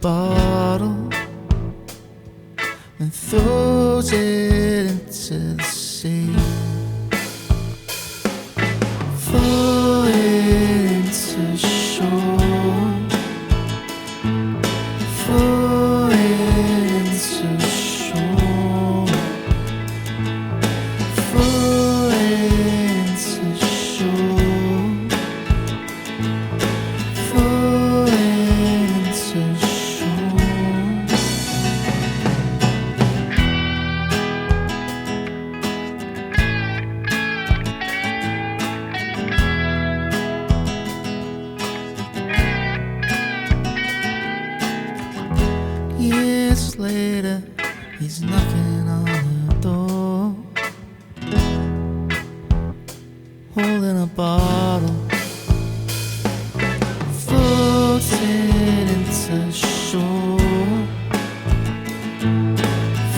bottle and throws it into the sea. Falling into shore, falling into shore, falling into shore, falling into shore. Years later, he's knocking on her door, holding a bottle, floating into shore,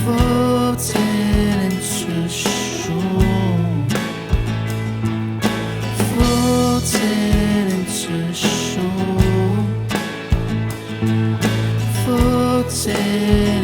floating into shore, floating into shore, floating